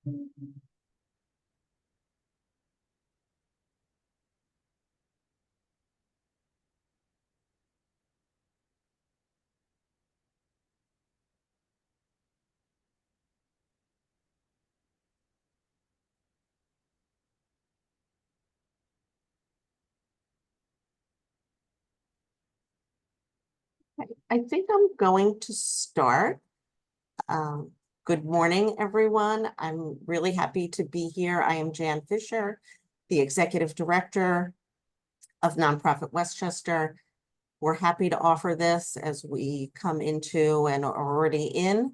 I think I'm going to start. Good morning, everyone. I'm really happy to be here. I am Jan Fisher, the Executive Director of Nonprofit Westchester. We're happy to offer this as we come into and are already in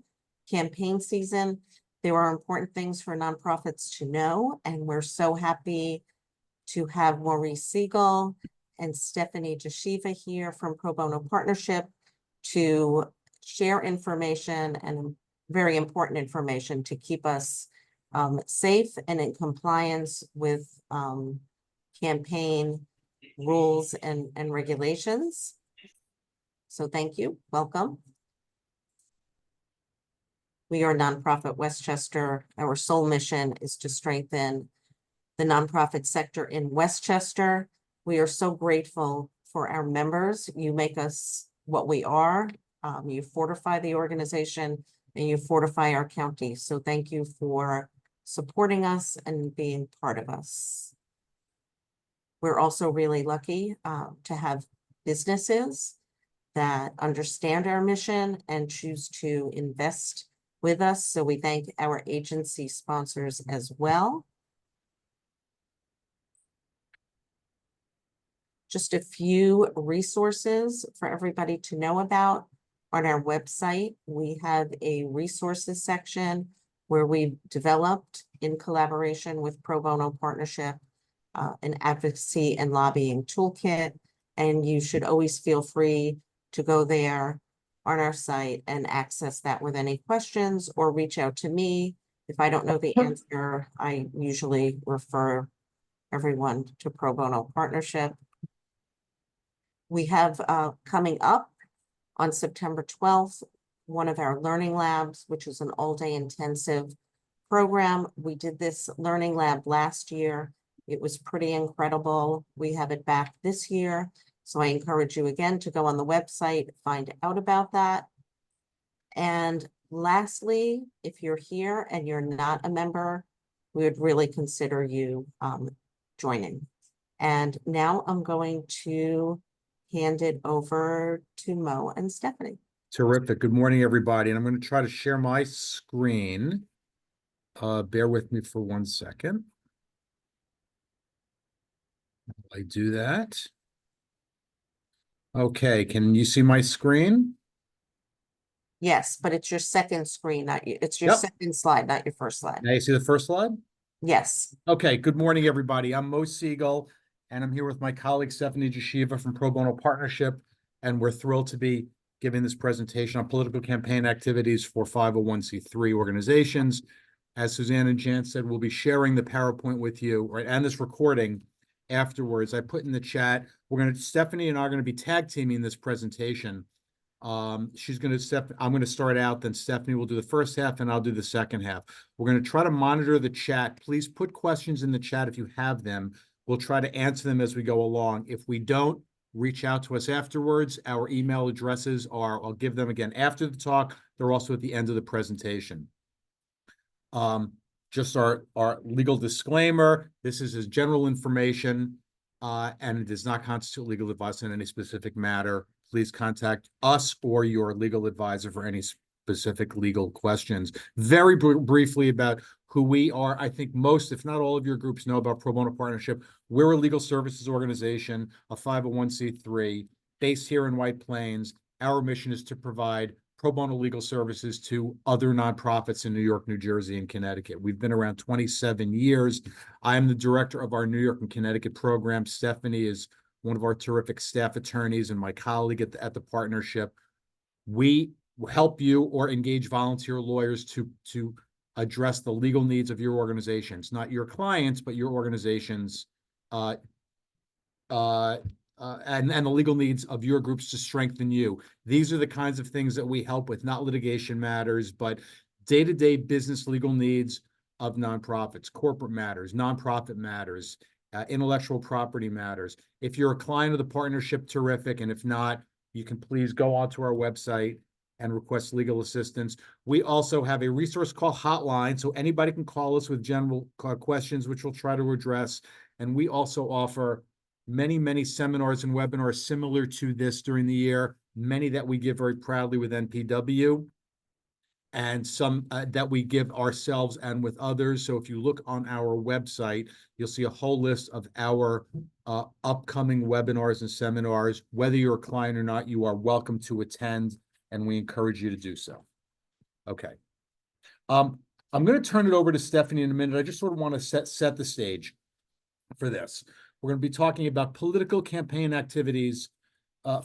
campaign season. There are important things for nonprofits to know, and we're so happy to have Maurice Segall and Stephanie Jeshiva here from Pro Bono Partnership to share information, and very important information to keep us safe and in compliance with campaign rules and regulations. So thank you. Welcome. We are Nonprofit Westchester. Our sole mission is to strengthen the nonprofit sector in Westchester. We are so grateful for our members. You make us what we are. You fortify the organization and you fortify our county. So thank you for supporting us and being part of us. We're also really lucky to have businesses that understand our mission and choose to invest with us. So we thank our agency sponsors as well. Just a few resources for everybody to know about. On our website, we have a resources section where we've developed, in collaboration with Pro Bono Partnership, an advocacy and lobbying toolkit. And you should always feel free to go there on our site and access that with any questions, or reach out to me. If I don't know the answer, I usually refer everyone to Pro Bono Partnership. We have coming up on September 12th, one of our learning labs, which is an all-day intensive program. We did this learning lab last year. It was pretty incredible. We have it back this year. So I encourage you again to go on the website, find out about that. And lastly, if you're here and you're not a member, we would really consider you joining. And now I'm going to hand it over to Mo and Stephanie. Terrific. Good morning, everybody. And I'm going to try to share my screen. Bear with me for 1 second. I do that. Okay, can you see my screen? Yes, but it's your second screen, not you. It's your second slide, not your first slide. Now you see the first slide? Yes. Okay, good morning, everybody. I'm Mo Segall, and I'm here with my colleague, Stephanie Jeshiva from Pro Bono Partnership, and we're thrilled to be giving this presentation on political campaign activities for 501c3 organizations. As Suzanne and Jan said, we'll be sharing the PowerPoint with you, right, and this recording afterwards. I put in the chat, Stephanie and I are going to be tag teaming this presentation. I'm going to start out, then Stephanie will do the first half and I'll do the second half. We're going to try to monitor the chat. Please put questions in the chat if you have them. We'll try to answer them as we go along. If we don't, reach out to us afterwards. Our email addresses are, I'll give them again after the talk. They're also at the end of the presentation. Just our legal disclaimer. This is general information, and it does not constitute legal advice on any specific matter. Please contact us or your legal advisor for any specific legal questions. Very briefly about who we are. I think most, if not all of your groups know about Pro Bono Partnership. We're a legal services organization, a 501c3, based here in White Plains. Our mission is to provide pro bono legal services to other nonprofits in New York, New Jersey, and Connecticut. We've been around 27 years. I'm the director of our New York and Connecticut program. Stephanie is one of our terrific staff attorneys and my colleague at the partnership. We help you or engage volunteer lawyers to address the legal needs of your organizations, not your clients, but your organizations, and the legal needs of your groups to strengthen you. These are the kinds of things that we help with, not litigation matters, but day-to-day business legal needs. of nonprofits, corporate matters, nonprofit matters, intellectual property matters. If you're a client of the partnership, terrific. And if not, you can please go onto our website and request legal assistance. We also have a resource call hotline, so anybody can call us with general questions, which we'll try to address. And we also offer many, many seminars and webinars similar to this during the year, many that we give very proudly with NPW, and some that we give ourselves and with others. So if you look on our website, you'll see a whole list of our upcoming webinars and seminars. Whether you're a client or not, you are welcome to attend, and we encourage you to do so. Okay. I'm going to turn it over to Stephanie in a minute. I just sort of want to set the stage for this. We're going to be talking about political campaign activities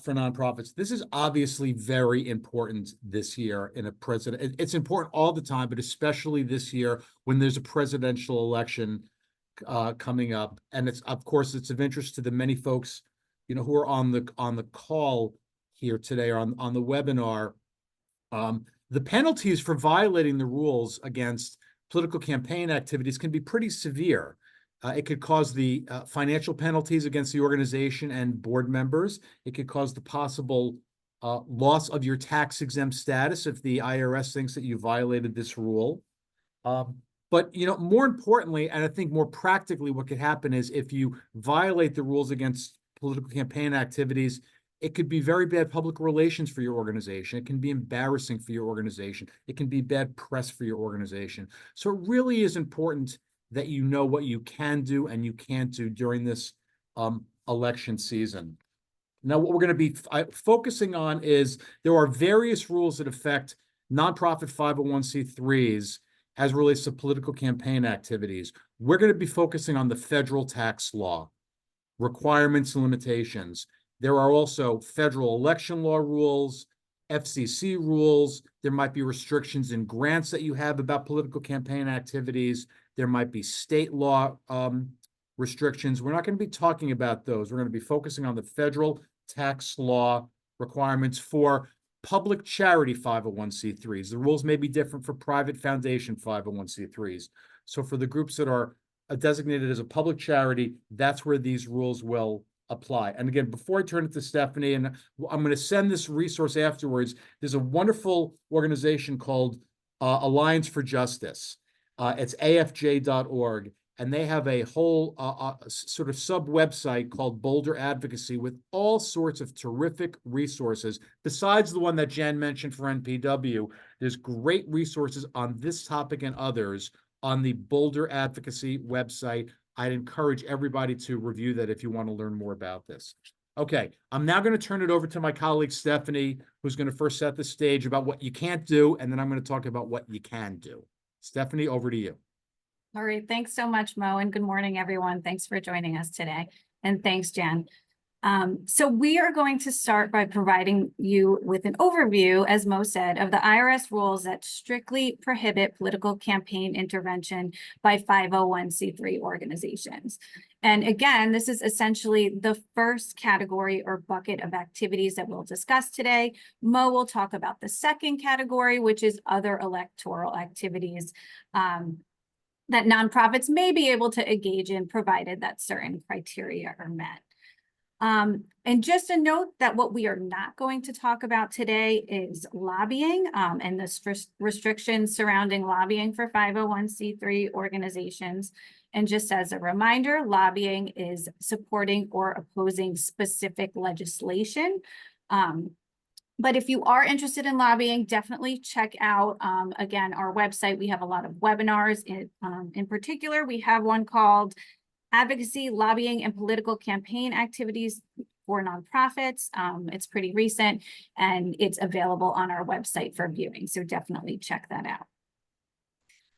for nonprofits. This is obviously very important this year in a president. It's important all the time, but especially this year when there's a presidential election coming up. And it's, of course, it's of interest to the many folks, you know, who are on the call here today or on the webinar. The penalties for violating the rules against political campaign activities can be pretty severe. It could cause the financial penalties against the organization and board members. It could cause the possible loss of your tax-exempt status if the IRS thinks that you violated this rule. But, you know, more importantly, and I think more practically, what could happen is if you violate the rules against political campaign activities, it could be very bad public relations for your organization. It can be embarrassing for your organization. It can be bad press for your organization. So it really is important that you know what you can do and you can't do during this election season. Now, what we're going to be focusing on is there are various rules that affect nonprofit 501c3s as it relates to political campaign activities. We're going to be focusing on the federal tax law, requirements and limitations. There are also federal election law rules, FCC rules. There might be restrictions in grants that you have about political campaign activities. There might be state law restrictions. We're not going to be talking about those. We're going to be focusing on the federal tax law requirements for public charity 501c3s. The rules may be different for private foundation 501c3s. So for the groups that are designated as a public charity, that's where these rules will apply. And again, before I turn it to Stephanie, and I'm going to send this resource afterwards, there's a wonderful organization called Alliance for Justice. It's afj.org, and they have a whole sort of sub-website called Boulder Advocacy with all sorts of terrific resources. Besides the one that Jen mentioned for NPW, there's great resources on this topic and others on the Boulder Advocacy website. I'd encourage everybody to review that if you want to learn more about this. Okay, I'm now going to turn it over to my colleague Stephanie, who's going to first set the stage about what you can't do, and then I'm going to talk about what you can do. Stephanie, over to you. All right, thanks so much, Mo, and good morning, everyone. Thanks for joining us today, and thanks, Jen. So we are going to start by providing you with an overview, as Mo said, of the IRS rules that strictly prohibit political campaign intervention by 501c3 organizations. And again, this is essentially the first category or bucket of activities that we'll discuss today. Mo will talk about the second category, which is other electoral activities that nonprofits may be able to engage in, provided that certain criteria are met. And just a note that what we are not going to talk about today is lobbying and the restrictions surrounding lobbying for 501c3 organizations. And just as a reminder, lobbying is supporting or opposing specific legislation. But if you are interested in lobbying, definitely check out, again, our website. We have a lot of webinars. In particular, we have one called Advocacy, Lobbying, and Political Campaign Activities for Nonprofits. It's pretty recent, and it's available on our website for viewing, so definitely check that out.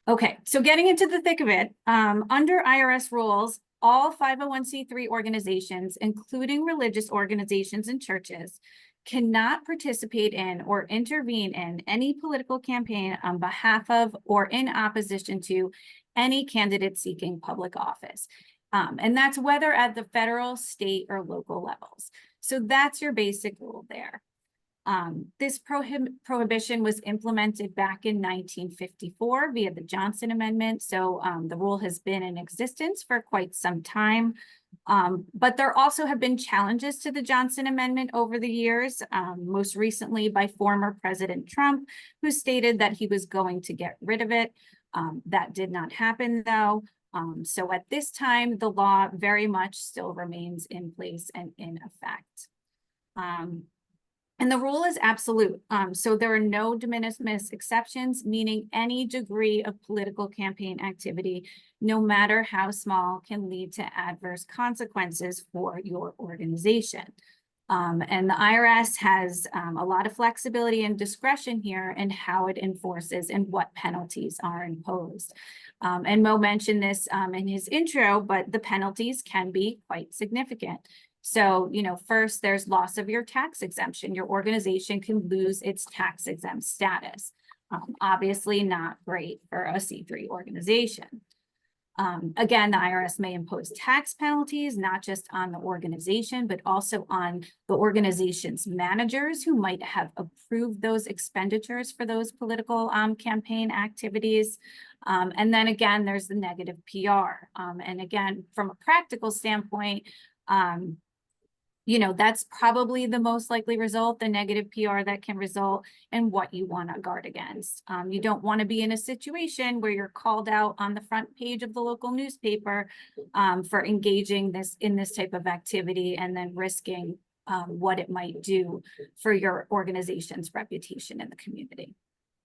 Okay, so getting into the thick of it, under IRS rules, all 501c3 organizations, including religious organizations and churches, cannot participate in or intervene in any political campaign on behalf of or in opposition to any candidate seeking public office. And that's whether at the federal, state, or local levels. So that's your basic rule there. This prohibition was implemented back in 1954 via the Johnson Amendment. So the rule has been in existence for quite some time. But there also have been challenges to the Johnson Amendment over the years, most recently by former President Trump, who stated that he was going to get rid of it. That did not happen, though. So at this time, the law very much still remains in place and in effect. And the rule is absolute. So there are no de minimis exceptions, meaning any degree of political campaign activity, no matter how small, can lead to adverse consequences for your organization. And the IRS has a lot of flexibility and discretion here in how it enforces and what penalties are imposed. And Mo mentioned this in his intro, but the penalties can be quite significant. So, first there's loss of your tax exemption. Your organization can lose its tax exempt status. Obviously not great for a C3 organization. Again, the IRS may impose tax penalties, not just on the organization, but also on the organization's managers who might have approved those expenditures for those political campaign activities. And then again, there's the negative PR. And again, from a practical standpoint, that's probably the most likely result, the negative PR that can result in what you want to guard against. You don't want to be in a situation where you're called out on the front page of the local newspaper for engaging in this type of activity and then risking what it might do for your organization's reputation in the community.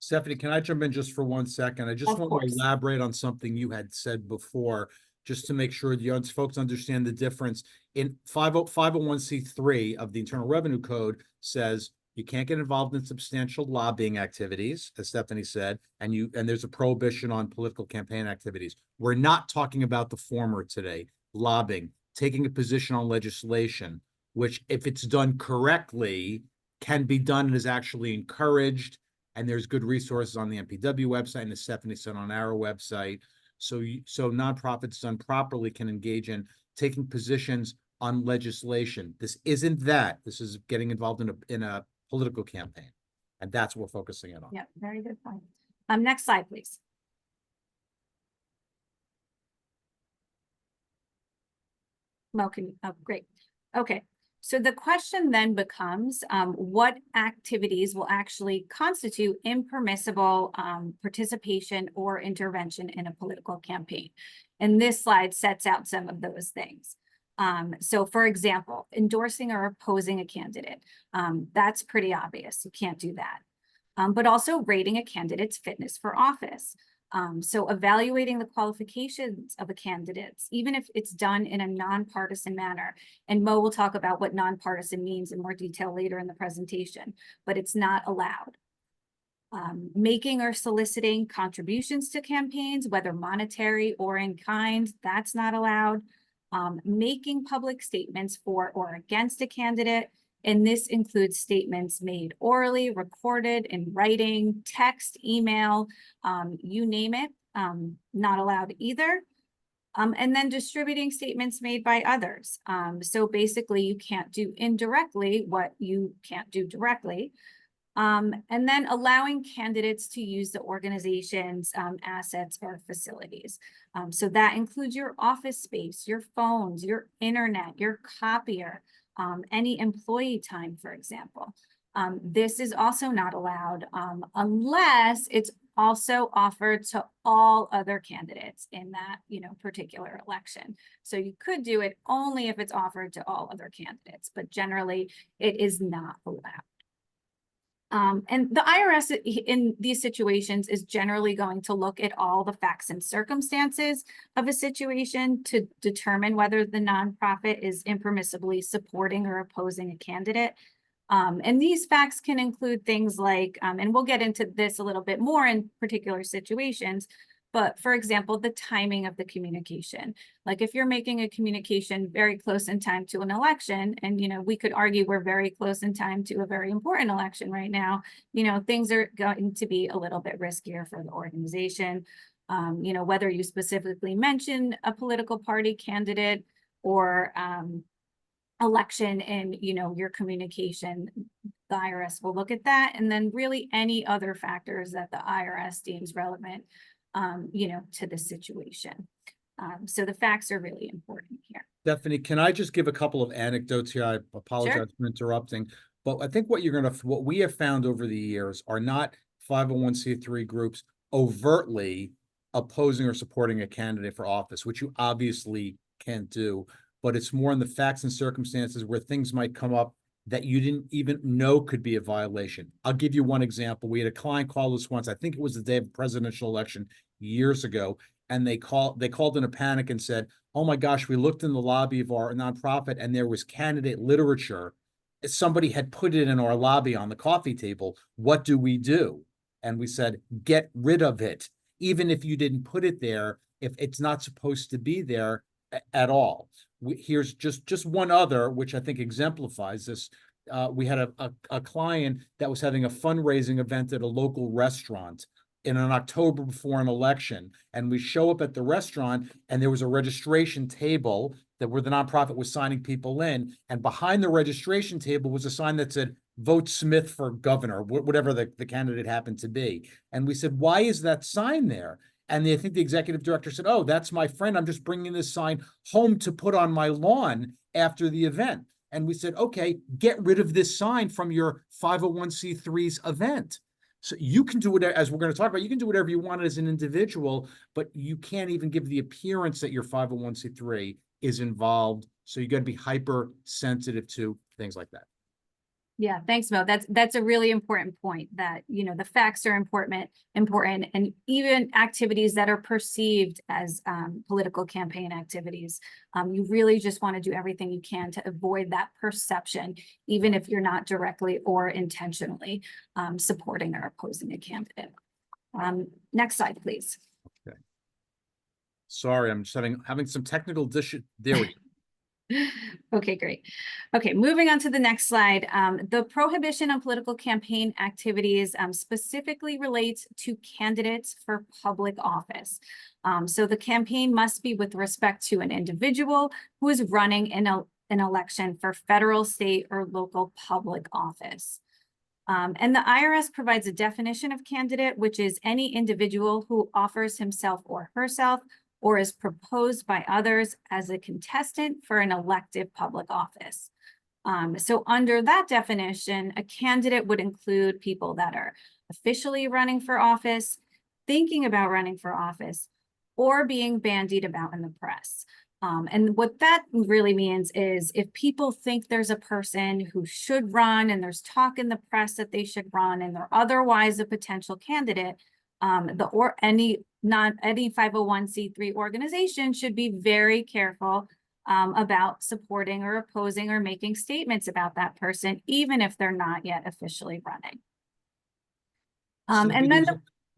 Stephanie, can I jump in just for 1 second? I just Of want course. to elaborate on something you had said before, just to make sure the folks understand the difference. In 501c3 of the Internal Revenue Code says you can't get involved in substantial lobbying activities, as Stephanie said, and there's a prohibition on political campaign activities. We're not talking about the former today, lobbying, taking a position on legislation, which if it's done correctly, can be done and is actually encouraged. And there's good resources on the MPW website and as Stephanie said on our website. So nonprofits done properly can engage in taking positions on legislation. This isn't that. This is getting involved in a political campaign. And that's what we're focusing in on. Yeah, very good point. Next slide, please. Great. Okay. So the question then becomes, what activities will actually constitute impermissible participation or intervention in a political campaign? And this slide sets out some of those things. So for example, endorsing or opposing a candidate, that's pretty obvious. You can't do that. But also rating a candidate's fitness for office. So evaluating the qualifications of a candidate, even if it's done in a nonpartisan manner. And Mo will talk about what nonpartisan means in more detail later in the presentation, but it's not allowed. Making or soliciting contributions to campaigns, whether monetary or in kind, that's not allowed. Making public statements for or against a candidate. And this includes statements made orally, recorded, in writing, text, email, you name it, not allowed either. And then distributing statements made by others. So basically you can't do indirectly what you can't do directly. And then allowing candidates to use the organization's assets or facilities. So that includes your office space, your phones, your internet, your copier, any employee time, for example. This is also not allowed unless it's also offered to all other candidates in that particular election. So you could do it only if it's offered to all other candidates, but generally it is not allowed. And the IRS in these situations is generally going to look at all the facts and circumstances of a situation to determine whether the nonprofit is impermissibly supporting or opposing a candidate. And these facts can include things like, and we'll get into this a little bit more in particular situations, but for example, the timing of the communication. Like if you're making a communication very close in time to an election, and we could argue we're very close in time to a very important election right now, things are going to be a little bit riskier for the organization. Whether you specifically mention a political party candidate or election in your communication, the IRS will look at that, and then really any other factors that the IRS deems relevant, to the situation. So the facts are really important here. Stephanie, can I just give a couple of anecdotes here? I apologize for interrupting, but I think what what we have found over the years are not 501c3 groups overtly opposing or supporting a candidate for office, which you obviously can't do, but it's more in the facts and circumstances where things might come up that you didn't even know could be a violation. I'll give you one example. We had a client call us once, I think it was the day of the presidential election years ago, and they called in a panic and said, oh my gosh, we looked in the lobby of our nonprofit and there was candidate literature. Somebody had put it in our lobby on the coffee table. What do we do? And we said, get rid of it. Even if you didn't put it there, if it's not supposed to be there at all. Here's just one other, which I think exemplifies this. We had a client that was having a fundraising event at a local restaurant in an October before an election. And we show up at the restaurant and there was a registration table that where the nonprofit was signing people in. And behind the registration table was a sign that said, vote Smith for governor, whatever the candidate happened to be. And we said, why is that sign there? And I think the executive director said, oh, that's my friend. I'm just bringing this sign home to put on my lawn after the event. And we said, okay, get rid of this sign from your 501c3's event. So you can do it, as we're going to talk about, you can do whatever you want as an individual, but you can't even give the appearance that your 501c3 is involved. So you got to be hypersensitive to things like that. Yeah, thanks, Mo. That's a really important point that, the facts are important, and even activities that are perceived as political campaign activities. You really just want to do everything you can to avoid that perception, even if you're not directly or intentionally supporting or opposing a candidate. Next slide, please. Okay. Sorry, I'm just having some technical there we go. Okay, great. Okay, moving on to the next slide. The prohibition on political campaign activities specifically relates to candidates for public office. So the campaign must be with respect to an individual who is running in an election for federal, state, or local public office. And the IRS provides a definition of candidate, which is any individual who offers himself or herself or is proposed by others as a contestant for an elective public office. So under that definition, a candidate would include people that are officially running for office, thinking about running for office, or being bandied about in the press. And what that really means is if people think there's a person who should run and there's talk in the press that they should run and they're otherwise a potential candidate, any 501c3 organization should be very careful about supporting or opposing or making statements about that person, even if they're not yet officially running. And then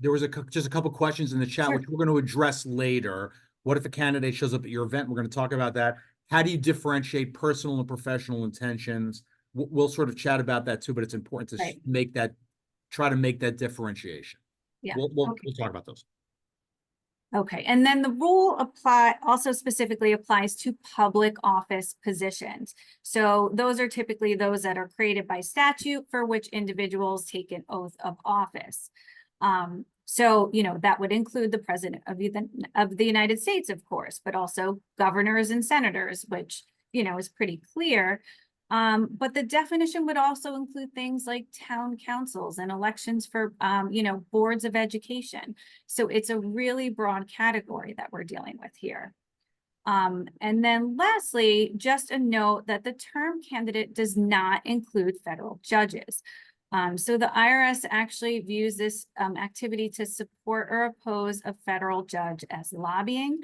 there was just a couple questions in the chat, Sure. which we're going to address later. What if a candidate shows up at your event? We're going to talk about that. How do you differentiate personal and professional intentions? We'll sort of chat about that too, but it's important to try to make that differentiation. Yeah, we'll talk about those. Okay, and then the rule also specifically applies to public office positions. So those are typically those that are created by statute for which individuals take an oath of office. So, that would include the president of the United States, of course, but also governors and senators, which, is pretty clear. But the definition would also include things like town councils and elections for, boards of education. So it's a really broad category that we're dealing with here. And then lastly, just a note that the term candidate does not include federal judges. So the IRS actually views this activity to support or oppose a federal judge as lobbying,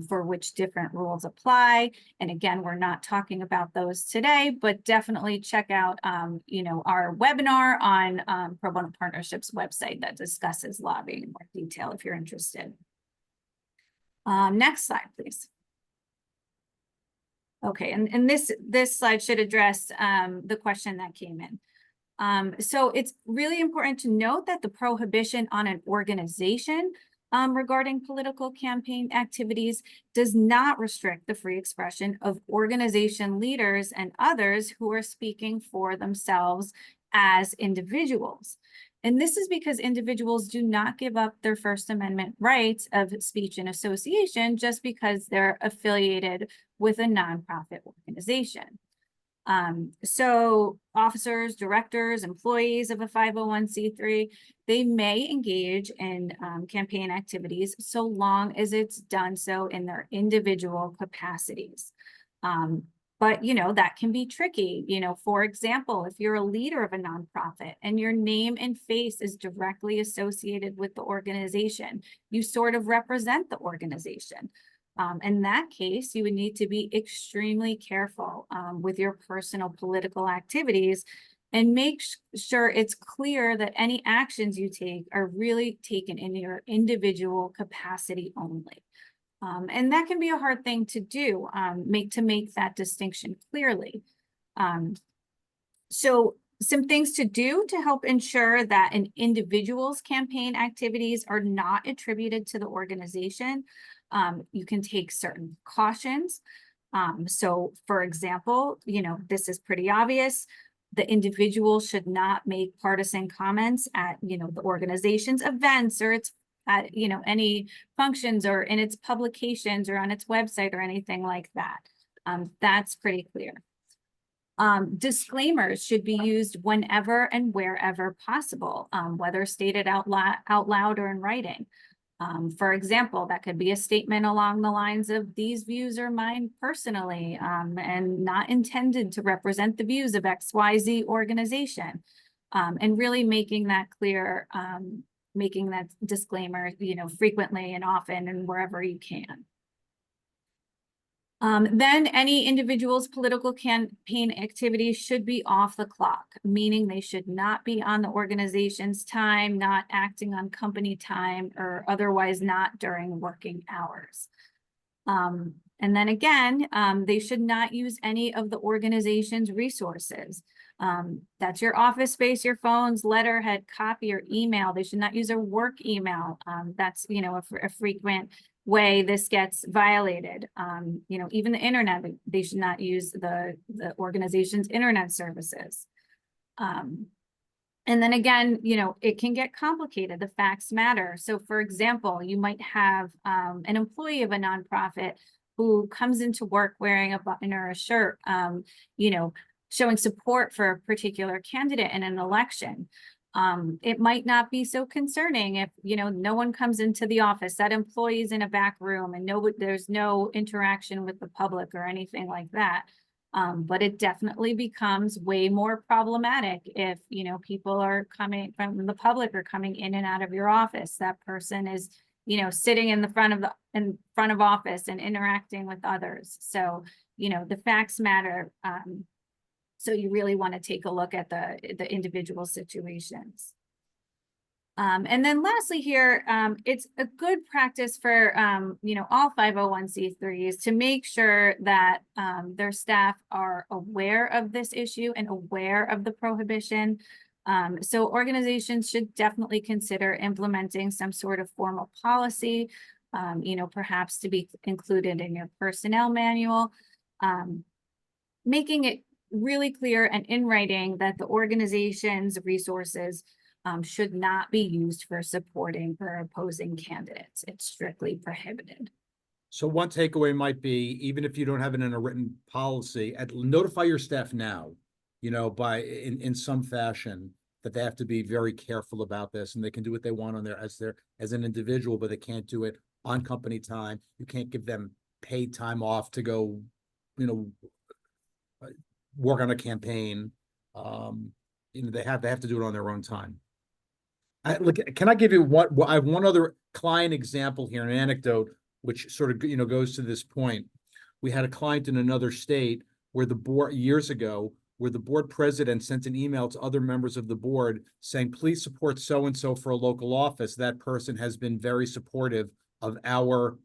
for which different rules apply. And again, we're not talking about those today, but definitely check out, our webinar on Pro Bono Partnership's website that discusses lobbying in more detail if you're interested. Next slide, please. Okay, and this slide should address the question that came in. So it's really important to note that the prohibition on an organization regarding political campaign activities does not restrict the free expression of organization leaders and others who are speaking for themselves as individuals. And this is because individuals do not give up their First Amendment rights of speech and association just because they're affiliated with a nonprofit organization. So officers, directors, employees of a 501c3, they may engage in campaign activities so long as it's done so in their individual capacities. But, that can be tricky. For example, if you're a leader of a nonprofit and your name and face is directly associated with the organization, you sort of represent the organization. In that case, you would need to be extremely careful with your personal political activities and make sure it's clear that any actions you take are really taken in your individual capacity only. And that can be a hard thing to do, to make that distinction clearly. So some things to do to help ensure that an individual's campaign activities are not attributed to the organization. You can take certain cautions. So for example, this is pretty obvious. The individual should not make partisan comments at, the organization's events or its at, any functions or in its publications or on its website or anything like that. That's pretty clear. Disclaimers should be used whenever and wherever possible, whether stated out loud or in writing. For example, that could be a statement along the lines of "these views are mine personally and not intended to represent the views of XYZ organization," and really making that clear, making that disclaimer, frequently and often and wherever you can. Then any individual's political campaign activities should be off the clock, meaning they should not be on the organization's time, not acting on company time, or otherwise not during working hours. And then again, they should not use any of the organization's resources. That's your office space, your phones, letterhead, copy, or email. They should not use a work email. That's, a frequent way this gets violated. Even the internet, they should not use the organization's internet services. And then again, it can get complicated. The facts matter. So for example, you might have an employee of a nonprofit who comes into work wearing a button or a shirt, showing support for a particular candidate in an election. It might not be so concerning if, no one comes into the office, that employee's in a back room and there's no interaction with the public or anything like that. But it definitely becomes way more problematic if, people are coming from the public or coming in and out of your office. That person is, sitting in the front of office and interacting with others. So, the facts matter. So you really want to take a look at the individual situations. And then lastly here, it's a good practice for, all 501c3s to make sure that their staff are aware of this issue and aware of the prohibition. So organizations should definitely consider implementing some sort of formal policy, perhaps to be included in your personnel manual, making it really clear and in writing that the organization's resources should not be used for supporting or opposing candidates. It's strictly prohibited. So one takeaway might be, even if you don't have it in a written policy, notify your staff now, in some fashion, that they have to be very careful about this, and they can do what they want on as an individual, but they can't do it on company time. You can't give them paid time off to go, work on a campaign. They have to do it on their own time. Can I give you I have one other client example here, an anecdote, which sort of, goes to this point. We had a client in another state where the board, years ago, where the board president sent an email to other members of the board saying, please support so-and-so for a local office. That person has been very supportive of our,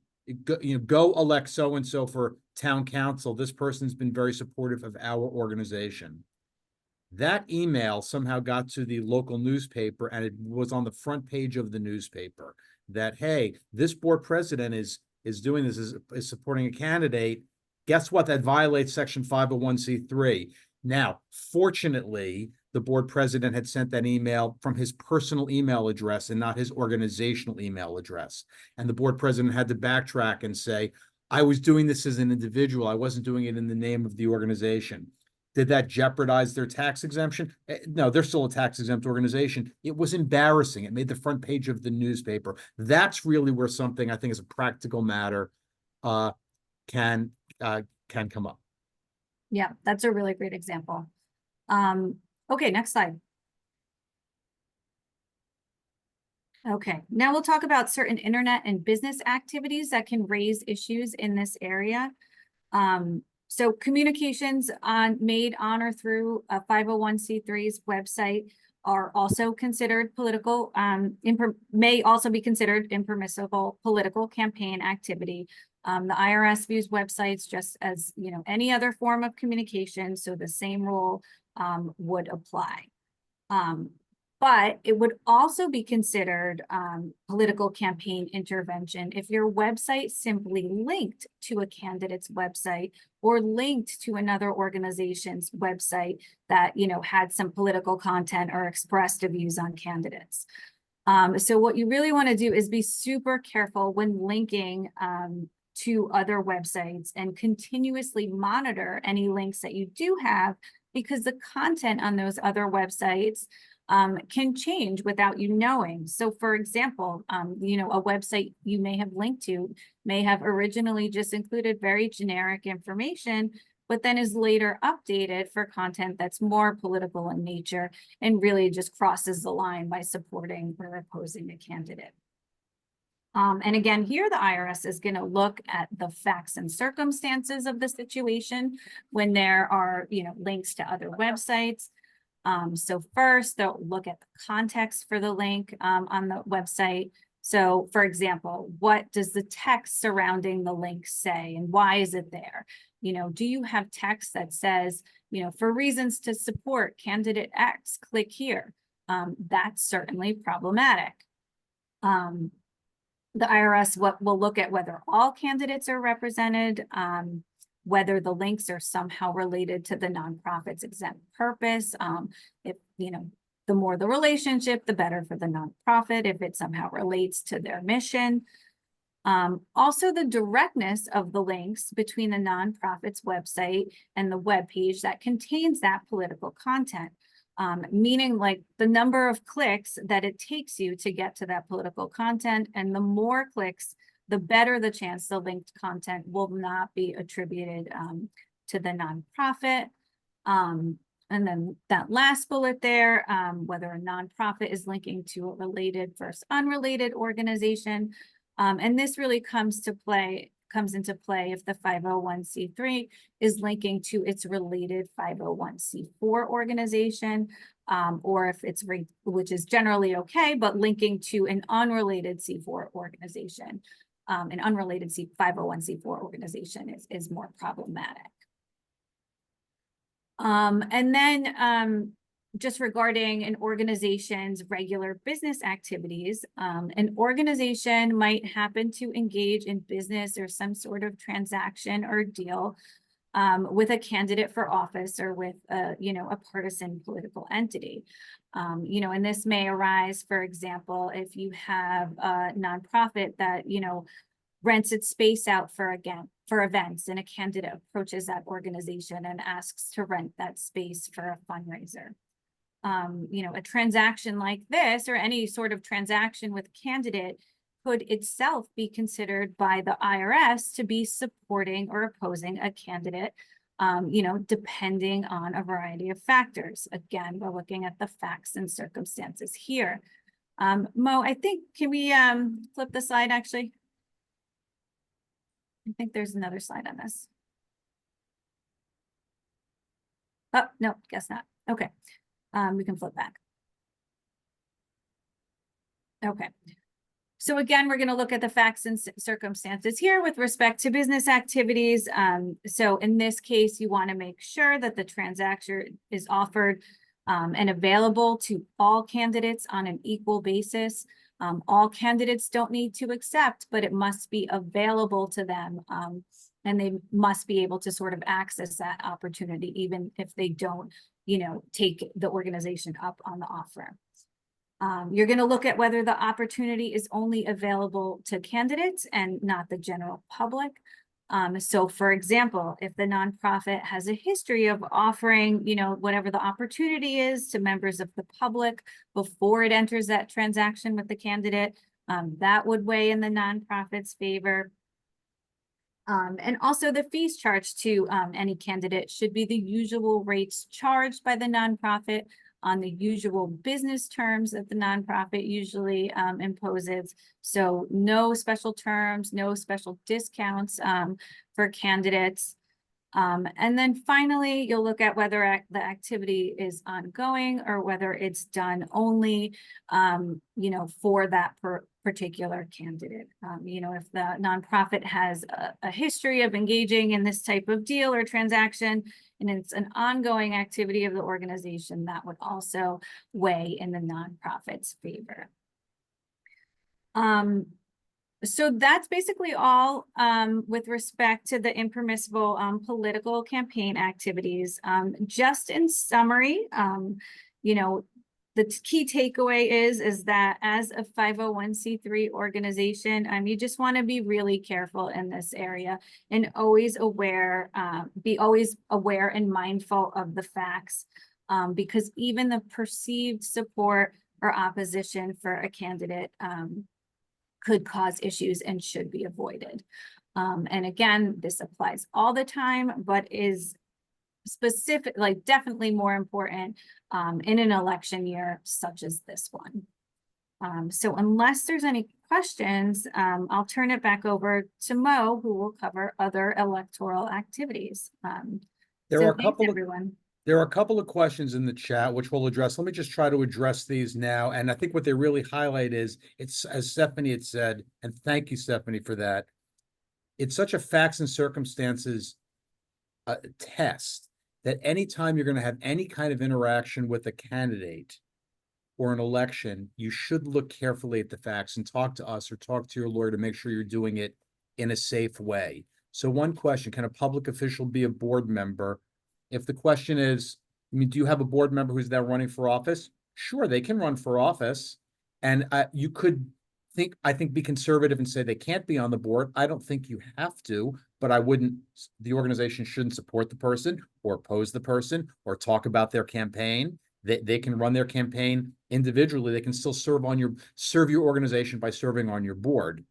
go elect so-and-so for town council. This person's been very supportive of our organization. That email somehow got to the local newspaper, and it was on the front page of the newspaper that, hey, this board president is doing this, is supporting a candidate. Guess what? That violates section 501c3. Now, fortunately, the board president had sent that email from his personal email address and not his organizational email address. And the board president had to backtrack and say, I was doing this as an individual. I wasn't doing it in the name of the organization. Did that jeopardize their tax exemption? No, they're still a tax exempt organization. It was embarrassing. It made the front page of the newspaper. That's really where something I think is a practical matter can come up. Yeah, that's a really great example. Okay, next slide. Okay, now we'll talk about certain internet and business activities that can raise issues in this area. So communications made on or through a 501c3's website are also considered political, may also be considered impermissible political campaign activity. The IRS views websites just as, you know, any other form of communication, so the same rule would apply. But it would also be considered political campaign intervention if your website simply linked to a candidate's website or linked to another organization's website that, you know, had some political content or expressed views on candidates. So what you really want to do is be super careful when linking to other websites and continuously monitor any links that you do have, because the content on those other websites can change without you knowing. So for example, you know, a website you may have linked to may have originally just included very generic information, but then is later updated for content that's more political in nature and really just crosses the line by supporting or opposing a candidate. And again, here the IRS is going to look at the facts and circumstances of the situation when there are, you know, links to other websites. So first, they'll look at the context for the link on the website. So for example, what does the text surrounding the link say and why is it there? You know, do you have text that says, you know, for reasons to support candidate X, click here? That's certainly problematic. The IRS will look at whether all candidates are represented, whether the links are somehow related to the nonprofit's exempt purpose. If, you know, the more the relationship, the better for the nonprofit, if it somehow relates to their mission. Also, the directness of the links between the nonprofit's website and the web page that contains that political content. Meaning like the number of clicks that it takes you to get to that political content, and the more clicks, the better the chance the linked content will not be attributed to the nonprofit. And then that last bullet there, whether a nonprofit is linking to a related versus unrelated organization. And this really comes into play if the 501c3 is linking to its related 501c4 organization, or if it's, which is generally okay, but linking to an unrelated C4 organization. An unrelated 501c4 organization is more problematic. And then just regarding an organization's regular business activities, an organization might happen to engage in business or some sort of transaction or deal with a candidate for office or with you know, a partisan political entity. You know, and this may arise, for example, if you have a nonprofit that, you know, rents its space out for events, and a candidate approaches that organization and asks to rent that space for a fundraiser. You know, a transaction like this, or any sort of transaction with a candidate, could itself be considered by the IRS to be supporting or opposing a candidate, you know, depending on a variety of factors. Again, we're looking at the facts and circumstances here. Mo, I think, can we flip the slide actually? I think there's another slide on this. Oh, no, guess not. Okay. We can flip back. Okay. So again, we're going to look at the facts and circumstances here with respect to business activities. So in this case, you want to make sure that the transaction is offered and available to all candidates on an equal basis. All candidates don't need to accept, but it must be available to them. And they must be able to sort of access that opportunity, even if they don't, take the organization up on the offer. You're going to look at whether the opportunity is only available to candidates and not the general public. So for example, if the nonprofit has a history of offering, whatever the opportunity is to members of the public before it enters that transaction with the candidate, that would weigh in the nonprofit's favor. And also the fees charged to any candidate should be the usual rates charged by the nonprofit on the usual business terms that the nonprofit usually imposes. So no special terms, no special discounts for candidates. And then finally, you'll look at whether the activity is ongoing or whether it's done only, for that particular candidate. If the nonprofit has a history of engaging in this type of deal or transaction, and it's an ongoing activity of the organization, that would also weigh in the nonprofit's favor. So that's basically all with respect to the impermissible political campaign activities. Just in summary, the key takeaway is that as a 501c3 organization, you just want to be really careful in this area and be always aware and mindful of the facts, because even the perceived support or opposition for a candidate could cause issues and should be avoided. And again, this applies all the time, but is specific, definitely more important in an election year such as this one. So unless there's any questions, I'll turn it back over to Mo, who will cover other electoral activities. There are a couple of questions in the chat, which we'll address. Let me just try to address these now. And I think what they really highlight is, it's, as Stephanie had said, and thank you, Stephanie, for that. It's such a facts and circumstances test that anytime you're going to have any kind of interaction with a candidate or an election, you should look carefully at the facts and talk to us or talk to your lawyer to make sure you're doing it in a safe way. So one question, can a public official be a board member? If the question is, do you have a board member who's now running for office? Sure, they can run for office. And you could be conservative and say they can't be on the board. I don't think you have to, but the organization shouldn't support the person or oppose the person or talk about their campaign. They can run their campaign individually. They can still serve your organization by serving on your board.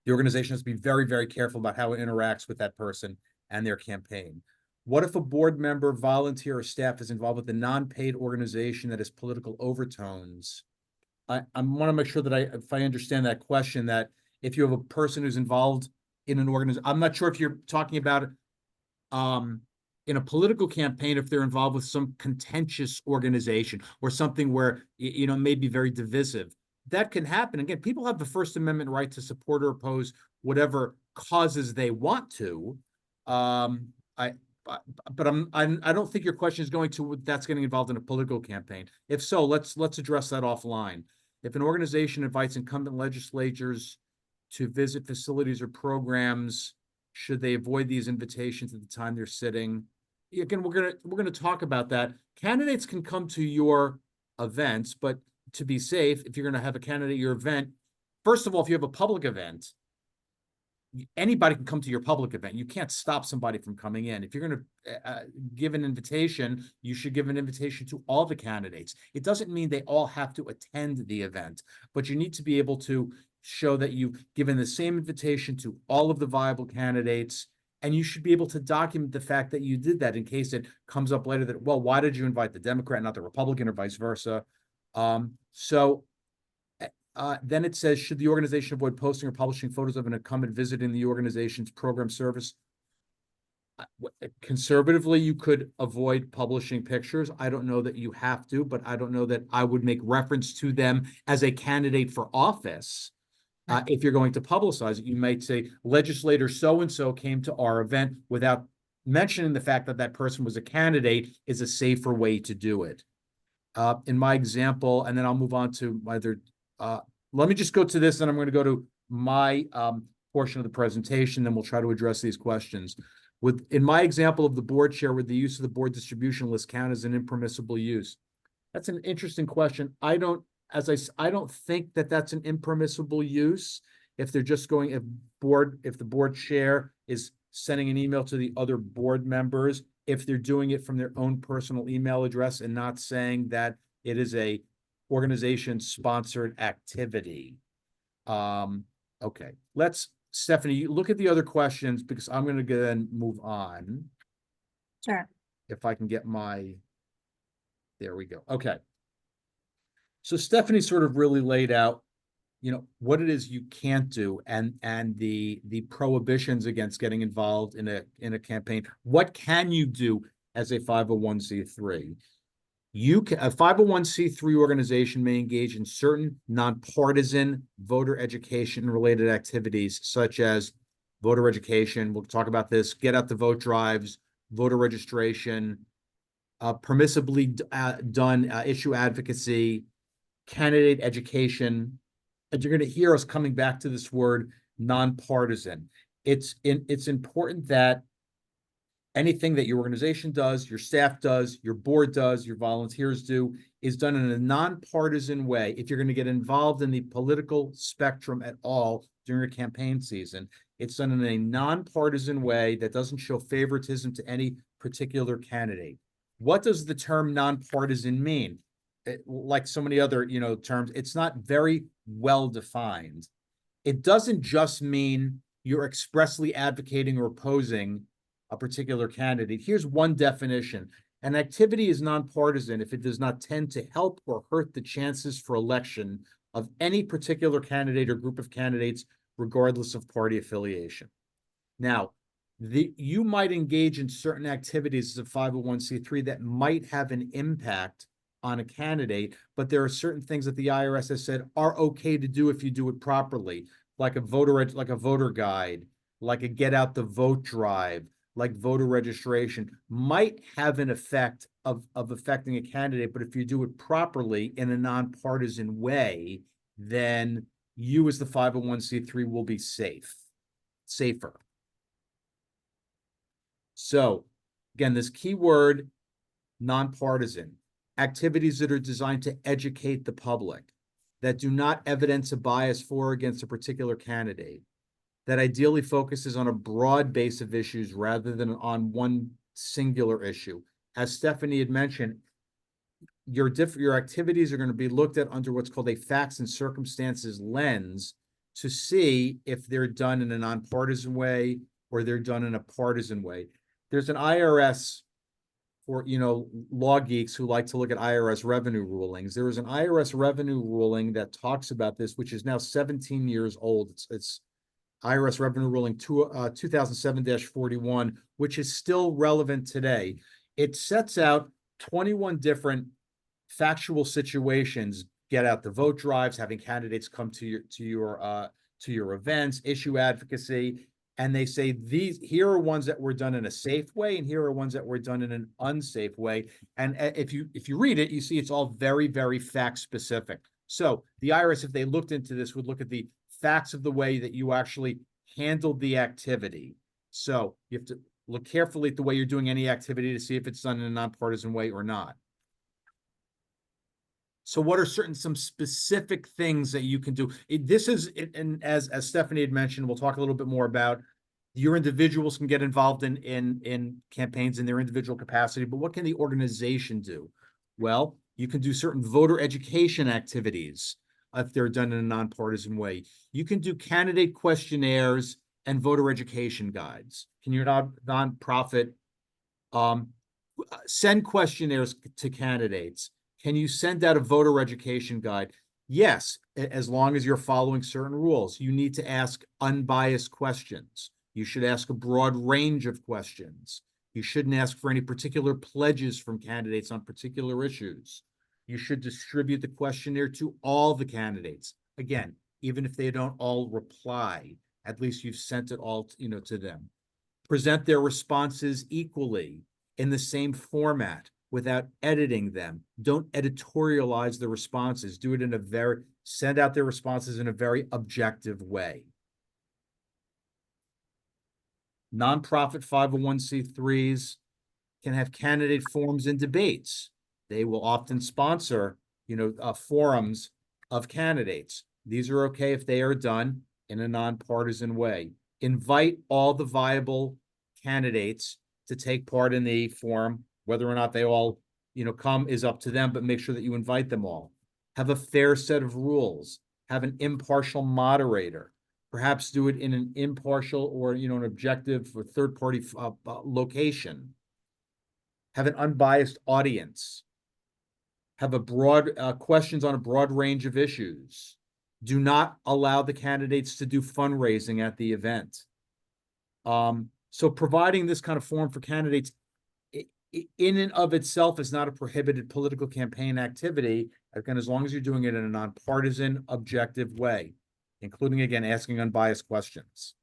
The organization has to be very, very careful about how it interacts with that person and their campaign. What if a board member, volunteer, or staff is involved with a non-paid organization that has political overtones? I want to make sure that if I understand that question, that if you have a person who's involved in an organization, I'm not sure if you're talking about in a political campaign, if they're involved with some contentious organization or something where, may be very divisive. That can happen. Again, people have the First Amendment right to support or oppose whatever causes they want to. But I don't think your question is going to that's getting involved in a political campaign. If so, let's address that offline. If an organization invites incumbent legislators to visit facilities or programs, should they avoid these invitations at the time they're sitting? Again, we're gonna talk about that. Candidates can come to your events, but to be safe, if you're gonna have a candidate at your event, first of all, if you have a public event, anybody can come to your public event. You can't stop somebody from coming in. If you're going to give an invitation, you should give an invitation to all the candidates. It doesn't mean they all have to attend the event, but you need to be able to show that you've given the same invitation to all of the viable candidates, and you should be able to document the fact that you did that in case it comes up later that, well, why did you invite the Democrat, not the Republican, or vice versa? Then it says, should the organization avoid posting or publishing photos of an incumbent visiting the organization's program service? Conservatively, you could avoid publishing pictures. I don't know that you have to, but I don't know that I would make reference to them as a candidate for office. If you're going to publicize it, you might say, legislator so-and-so came to our event, without mentioning the fact that that person was a candidate is a safer way to do it. In my example, and then I'll move on to either let me just go to this, and I'm going to go to my portion of the presentation, then we'll try to address these questions. In my example of the board chair, would the use of the board distribution list count as an impermissible use? That's an interesting question. I don't think that that's an impermissible use. If they're just going, if the board chair is sending an email to the other board members, if they're doing it from their own personal email address and not saying that it is a organization-sponsored activity. Okay, Stephanie, you look at the other questions because I'm going to then move on. Sure. If I can get there we go. Okay. So Stephanie sort of really laid out, what it is you can't do and the prohibitions against getting involved in a campaign. What can you do as a 501c3? A 501c3 organization may engage in certain nonpartisan voter education related activities, such as voter education. We'll talk about this, get out the vote drives, voter registration, permissibly done issue advocacy, candidate education. And you're going to hear us coming back to this word nonpartisan. It's important that anything that your organization does, your staff does, your board does, your volunteers do, is done in a nonpartisan way. If you're going to get involved in the political spectrum at all during a campaign season, it's done in a nonpartisan way that doesn't show favoritism to any particular candidate. What does the term nonpartisan mean? Like so many other, terms, it's not very well defined. It doesn't just mean you're expressly advocating or opposing a particular candidate. Here's one definition. An activity is nonpartisan if it does not tend to help or hurt the chances for election of any particular candidate or group of candidates, regardless of party affiliation. Now, you might engage in certain activities as a 501c3 that might have an impact on a candidate, but there are certain things that the IRS has said are okay to do if you do it properly, like a voter guide, like a get out the vote drive, like voter registration, might have an effect of affecting a candidate. But if you do it properly in a nonpartisan way, then you as the 501c3 will be safer. So again, this key word, nonpartisan, activities that are designed to educate the public, that do not evidence a bias for or against a particular candidate, that ideally focuses on a broad base of issues rather than on one singular issue. As Stephanie had mentioned, your activities are going to be looked at under what's called a facts and circumstances lens to see if they're done in a nonpartisan way or they're done in a partisan way. There's an IRS for, law geeks who like to look at IRS revenue rulings. There was an IRS revenue ruling that talks about this, which is now 17 years old. It's IRS revenue ruling 2007-41, which is still relevant today. It sets out 21 different factual situations: get out the vote drives, having candidates come to your events, issue advocacy. And they say here are ones that were done in a safe way, and here are ones that were done in an unsafe way. And if you read it, you see it's all very, very fact specific. So the IRS, if they looked into this, would look at the facts of the way that you actually handled the activity. So you have to look carefully at the way you're doing any activity to see if it's done in a nonpartisan way or not. So what are some specific things that you can do? And as Stephanie had mentioned, we'll talk a little bit more about, your individuals can get involved in campaigns in their individual capacity, but what can the organization do? Well, you can do certain voter education activities if they're done in a nonpartisan way. You can do candidate questionnaires and voter education guides. Can your nonprofit send questionnaires to candidates? Can you send out a voter education guide? Yes, as long as you're following certain rules. You need to ask unbiased questions. You should ask a broad range of questions. You shouldn't ask for any particular pledges from candidates on particular issues. You should distribute the questionnaire to all the candidates. Again, even if they don't all reply, at least you've sent it all, to them. Present their responses equally in the same format, without editing them. Don't editorialize the responses. Do it send out their responses in a very objective way. Nonprofit 501c3s can have candidate forums and debates. They will often sponsor, forums of candidates. These are okay if they are done in a nonpartisan way. Invite all the viable candidates to take part in the forum. Whether or not they all, come is up to them, but make sure that you invite them all. Have a fair set of rules. Have an impartial moderator. Perhaps do it in an impartial or, an objective or third-party location. Have an unbiased audience. Have a broad questions on a broad range of issues. Do not allow the candidates to do fundraising at the event. So providing this kind of forum for candidates in and of itself is not a prohibited political campaign activity, again, as long as you're doing it in a nonpartisan, objective way, including, again, asking unbiased questions.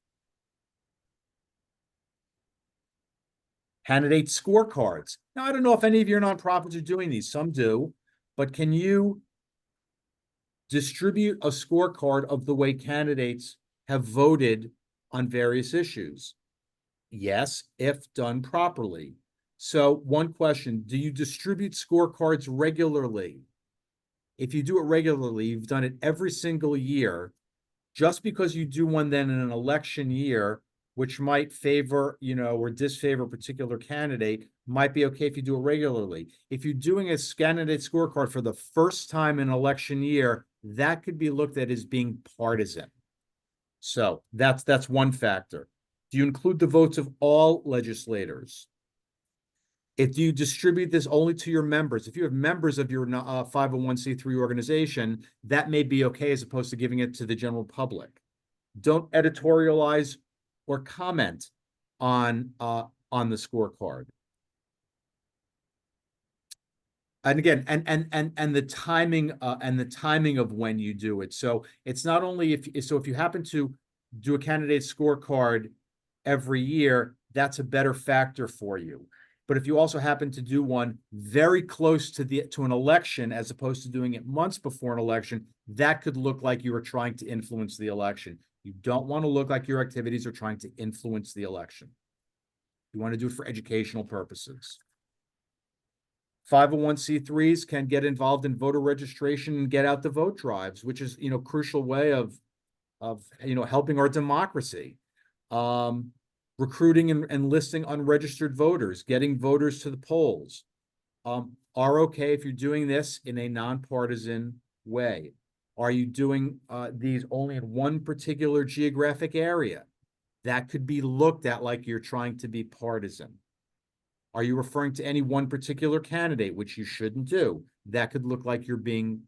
Candidate scorecards. Now, I don't know if any of your nonprofits are doing these. Some do, but can you distribute a scorecard of the way candidates have voted on various issues? Yes, if done properly. So one question, do you distribute scorecards regularly? If you do it regularly, you've done it every single year, just because you do one then in an election year, which might favor, or disfavor a particular candidate, might be okay if you do it regularly. If you're doing a candidate scorecard for the first time in an election year, that could be looked at as being partisan. So that's one factor. Do you include the votes of all legislators? If you distribute this only to your members, if you have members of your 501c3 organization, that may be okay as opposed to giving it to the general public. Don't editorialize or comment on the scorecard. And again, and the timing of when you do it. So it's not only if you happen to do a candidate scorecard every year, that's a better factor for you. But if you also happen to do one very close to an election, as opposed to doing it months before an election, that could look like you are trying to influence the election. You don't want to look like your activities are trying to influence the election. You want to do it for educational purposes. 501c3s can get involved in voter registration and get out the vote drives, which is, crucial way of helping our democracy. Recruiting and listing unregistered voters, getting voters to the polls, are okay if you're doing this in a nonpartisan way. Are you doing these only in one particular geographic area? That could be looked at like you're trying to be partisan. Are you referring to any one particular candidate, which you shouldn't do? That could look like you're being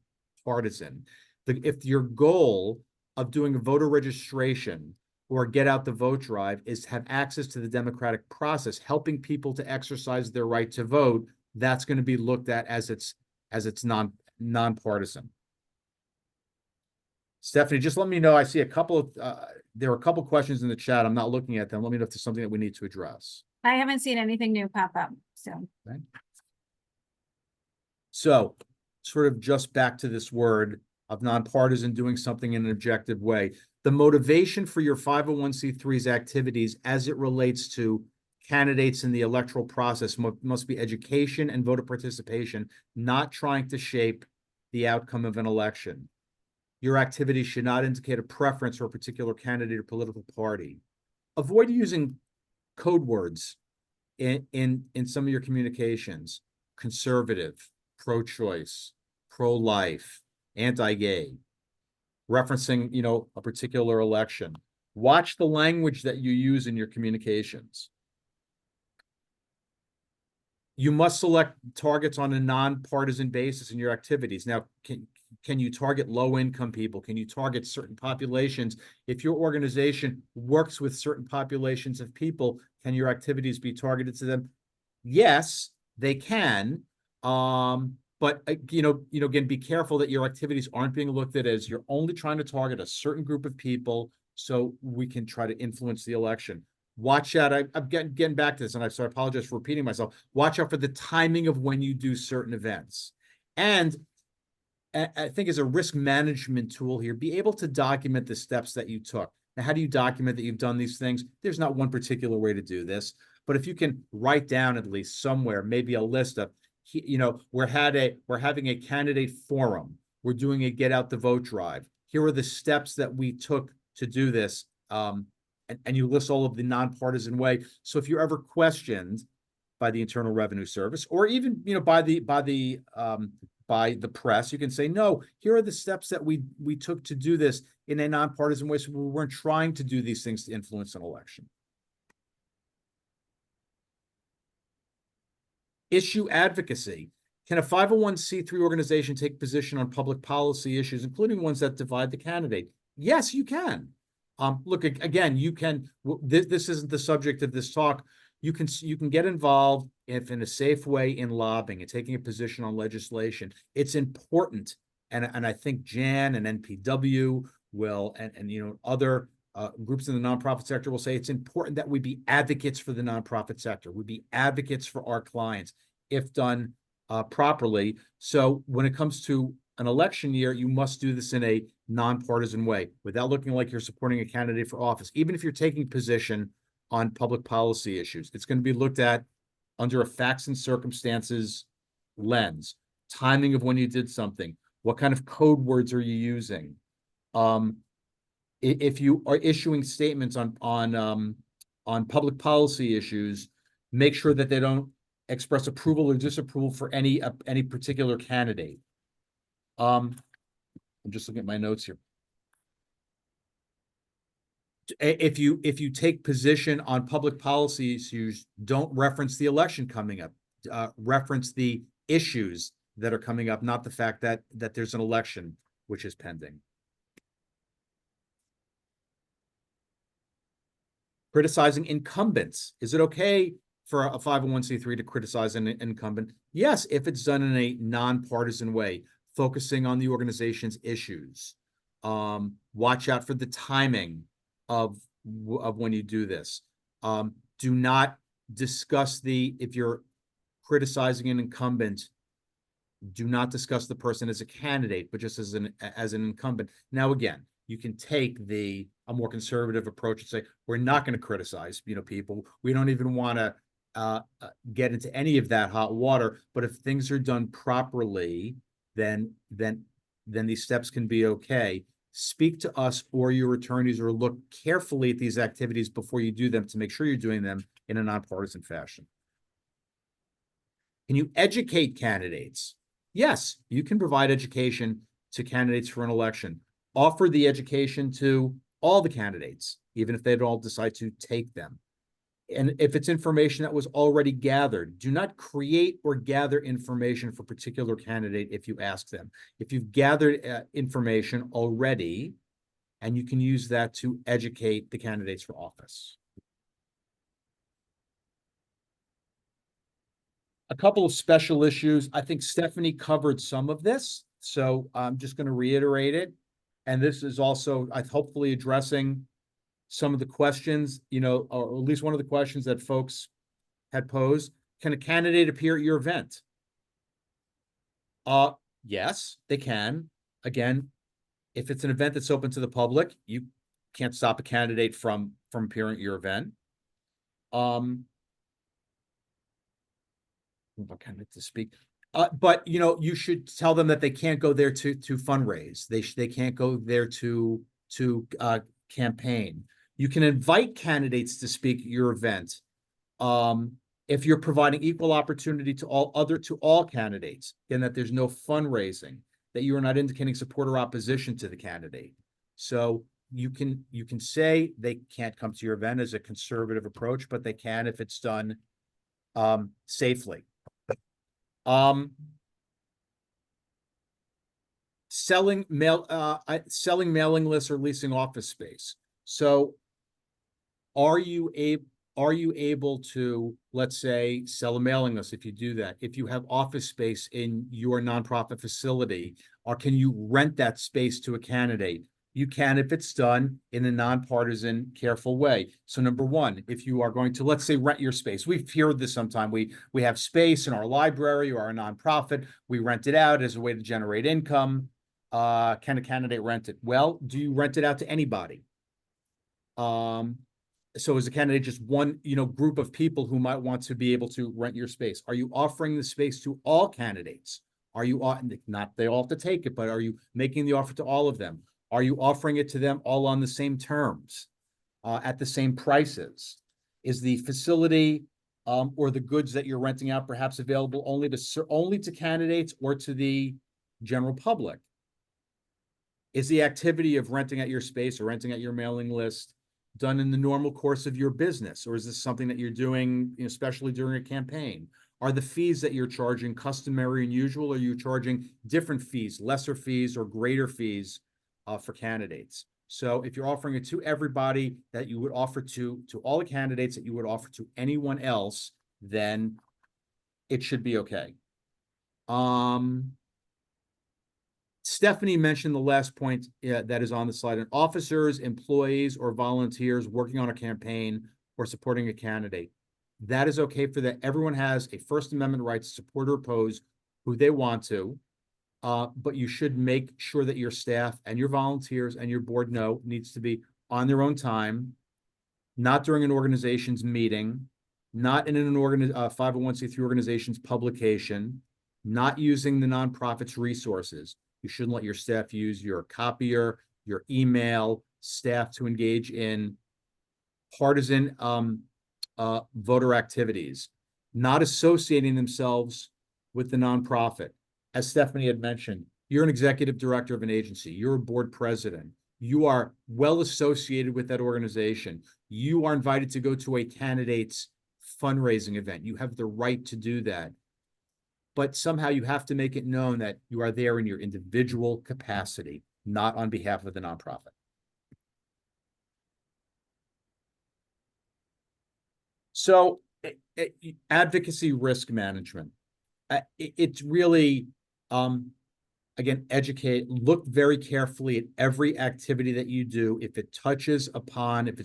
partisan. If your goal of doing a voter registration or get out the vote drive is to have access to the democratic process, helping people to exercise their right to vote, that's going to be looked at as it's nonpartisan. Stephanie, just let me know. I see there are a couple questions in the chat. I'm not looking at them. Let me know if there's something that we need to address. I haven't seen anything new pop up, so. Okay. So sort of just back to this word of nonpartisan, doing something in an objective way. The motivation for your 501c3's activities as it relates to candidates in the electoral process must be education and voter participation, not trying to shape the outcome of an election. Your activities should not indicate a preference for a particular candidate or political party. Avoid using code words in some of your communications: conservative, pro-choice, pro-life, anti-gay, referencing, a particular election. Watch the language that you use in your communications. You must select targets on a nonpartisan basis in your activities. Now, can you target low-income people? Can you target certain populations? If your organization works with certain populations of people, can your activities be targeted to them? Yes, they can. But again, be careful that your activities aren't being looked at as you're only trying to target a certain group of people so we can try to influence the election. Watch out. I'm getting back to this, and so I apologize for repeating myself. Watch out for the timing of when you do certain events. And I think as a risk management tool here, be able to document the steps that you took. Now, how do you document that you've done these things? There's not one particular way to do this, but if you can write down at least somewhere, maybe a list of, we're having a candidate forum. We're doing a get out the vote drive. Here are the steps that we took to do this. And you list all of the nonpartisan way. So if you're ever questioned by the Internal Revenue Service, or even, by the press, you can say, no, here are the steps that we took to do this in a nonpartisan way. So we weren't trying to do these things to influence an election. Issue advocacy. Can a 501c3 organization take position on public policy issues, including ones that divide the candidate? Yes, you can. Look, again, you can, this isn't the subject of this talk. You can get involved if in a safe way in lobbying and taking a position on legislation. It's important. And I think Jan and NPW will, and other groups in the nonprofit sector will say it's important that we be advocates for the nonprofit sector. We be advocates for our clients if done properly. So when it comes to an election year, you must do this in a nonpartisan way without looking like you're supporting a candidate for office. Even if you're taking position on public policy issues, it's going to be looked at under a facts and circumstances lens, timing of when you did something, what kind of code words are you using? If you are issuing statements on public policy issues, make sure that they don't express approval or disapproval for any particular candidate. I'm just looking at my notes here. If you take position on public policy issues, don't reference the election coming up. Reference the issues that are coming up, not the fact that there's an election which is pending. Criticizing incumbents. Is it okay for a 501c3 to criticize an incumbent? Yes, if it's done in a nonpartisan way, focusing on the organization's issues. Watch out for the timing of when you do this. Do not discuss if you're criticizing an incumbent, do not discuss the person as a candidate, but just as an incumbent. Now, again, you can take a more conservative approach and say, we're not going to criticize, people. We don't even want to get into any of that hot water. But if things are done properly, then these steps can be okay. Speak to us or your attorneys, or look carefully at these activities before you do them to make sure you're doing them in a nonpartisan fashion. Can you educate candidates? Yes, you can provide education to candidates for an election. Offer the education to all the candidates, even if they don't all decide to take them. And if it's information that was already gathered, do not create or gather information for a particular candidate if you ask them. If you've gathered information already, and you can use that to educate the candidates for office. A couple of special issues. I think Stephanie covered some of this, so I'm just going to reiterate it. And this is also, hopefully, addressing some of the questions, or at least one of the questions that folks had posed. Can a candidate appear at your event? Yes, they can. Again, if it's an event that's open to the public, you can't stop a candidate from appearing at your event. Candidate to speak. But you should tell them that they can't go there to fundraise. They can't go there to campaign. You can invite candidates to speak at your event if you're providing equal opportunity to all candidates, and that there's no fundraising, that you are not indicating support or opposition to the candidate. So you can say they can't come to your event as a conservative approach, but they can if it's done safely. Selling mailing lists or leasing office space. So are you able to, let's say, sell a mailing list? If you do that, if you have office space in your nonprofit facility, or can you rent that space to a candidate? You can if it's done in a nonpartisan, careful way. So number one, if you are going to, let's say, rent your space. We've heard this sometime. We have space in our library or our nonprofit. We rent it out as a way to generate income. Can a candidate rent it? Well, do you rent it out to anybody? So is a candidate just one, group of people who might want to be able to rent your space? Are you offering the space to all candidates? Are you, not they all have to take it, but are you making the offer to all of them? Are you offering it to them all on the same terms, at the same prices? Is the facility or the goods that you're renting out perhaps available only to candidates or to the general public? Is the activity of renting out your space or renting out your mailing list done in the normal course of your business? Or is this something that you're doing, especially during a campaign? Are the fees that you're charging customary and usual? Or are you charging different fees, lesser fees or greater fees for candidates? So if you're offering it to everybody that you would offer to all the candidates that you would offer to anyone else, then it should be okay. Stephanie mentioned the last point that is on the slide, and officers, employees, or volunteers working on a campaign or supporting a candidate. That is okay for that. Everyone has a First Amendment right to support or oppose who they want to, but you should make sure that your staff and your volunteers and your board needs to be on their own time, not during an organization's meeting, not in an 501c3 organization's publication, not using the nonprofit's resources. You shouldn't let your staff use your copier, your email, staff to engage in partisan voter activities, not associating themselves with the nonprofit. As Stephanie had mentioned, you're an executive director of an agency, you're a board president, you are well associated with that organization. You are invited to go to a candidate's fundraising event. You have the right to do that. But somehow you have to make it known that you are there in your individual capacity, not on behalf of the nonprofit. So advocacy risk management. It's really, again, look very carefully at every activity that you do. If it's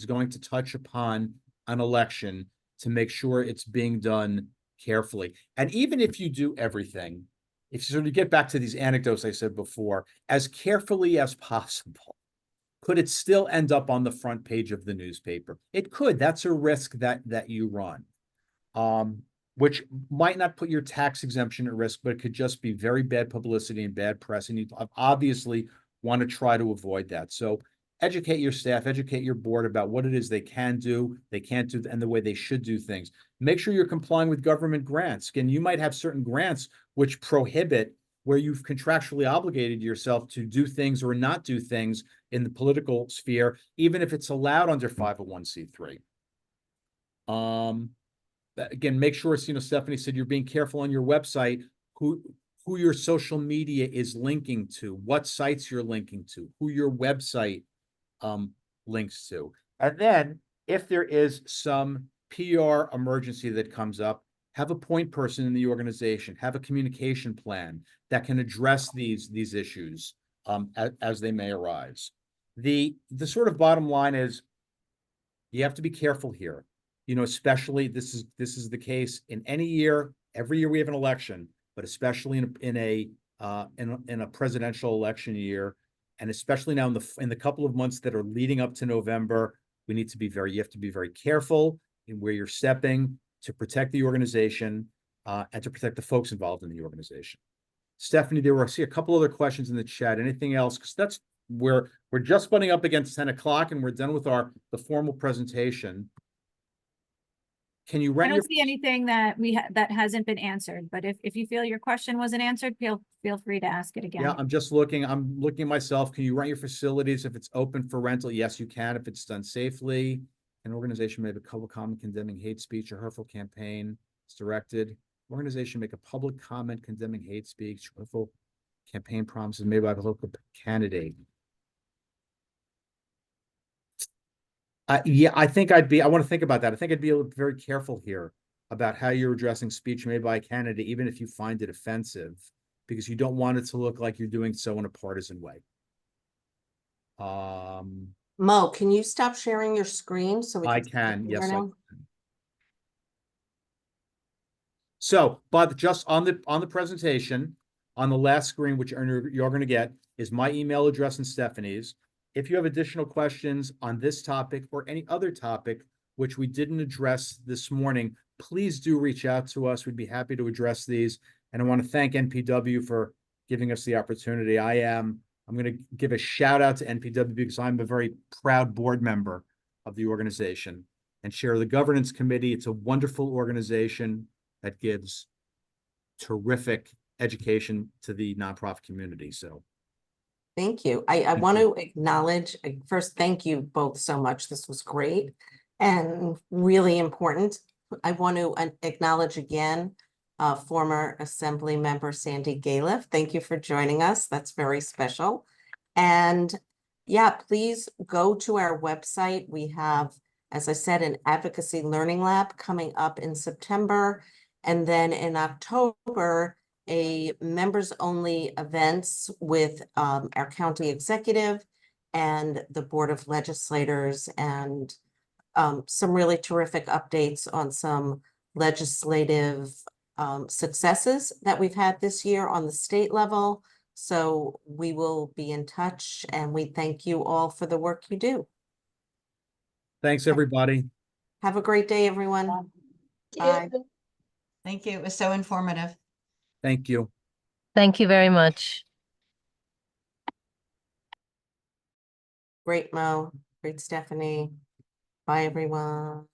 going to touch upon an election, to make sure it's being done carefully. And even if you do everything, if you sort of get back to these anecdotes I said before, as carefully as possible, could it still end up on the front page of the newspaper? It could. That's a risk that you run, which might not put your tax exemption at risk, but it could just be very bad publicity and bad press. And you obviously want to try to avoid that. So educate your staff, educate your board about what it is they can do, they can't do, and the way they should do things. Make sure you're complying with government grants. Again, you might have certain grants which prohibit, where you've contractually obligated yourself to do things or not do things in the political sphere, even if it's allowed under 501c3. Again, make sure it's, Stephanie said, you're being careful on your website, who your social media is linking to, what sites you're linking to, who your website links to. And then if there is some PR emergency that comes up, have a point person in the organization, have a communication plan that can address these issues as they may arise. The sort of bottom line is you have to be careful here. Especially this is the case in any year. Every year we have an election, but especially in a presidential election year, and especially now in the couple of months that are leading up to November, you have to be very careful in where you're stepping to protect the organization and to protect the folks involved in the organization. Stephanie, I see a couple other questions in the chat. Anything else? Because we're just butting up against 10 o'clock and we're done with the formal presentation. Can you rent I don't see anything that that hasn't been answered, but if you feel your question wasn't answered, feel free to ask it again. Yeah, I'm looking at myself. Can you rent your facilities if it's open for rental? Yes, you can, if it's done safely. An organization may have a public comment condemning hate speech or hurtful campaign. It's directed. Organization make a public comment condemning hate speech, hurtful campaign promises made by the local candidate. Yeah, I want to think about that. I think I'd be very careful here about how you're addressing speech made by a candidate, even if you find it offensive, because you don't want it to look like you're doing so in a partisan way. Mo, can you stop sharing your screen so we can? I can, yes. Now? So, but just on the presentation, on the last screen, which you're going to get, is my email address and Stephanie's. If you have additional questions on this topic or any other topic which we didn't address this morning, please do reach out to us. We'd be happy to address these. And I want to thank NPW for giving us the opportunity. I'm going to give a shout out to NPW because I'm a very proud board member of the organization and chair of the governance committee. It's a wonderful organization that gives terrific education to the nonprofit community. So Thank you. I want to acknowledge, first, thank you both so much. This was great and really important. I want to acknowledge again, former Assembly Member Sandy Galiff. Thank you for joining us. That's very special. And yeah, please go to our website. We have, as I said, an advocacy learning lab coming up in September. And then in October, a members only events with our county executive and the Board of Legislators, and some really terrific updates on some legislative successes that we've had this year on the state level. So we will be in touch, and we thank you all for the work you do. thanks, everybody. Have a great day, everyone. Bye. Thank you. It was so informative. Thank you. Thank you very much. Great, Mo. Great, Stephanie. Bye, everyone.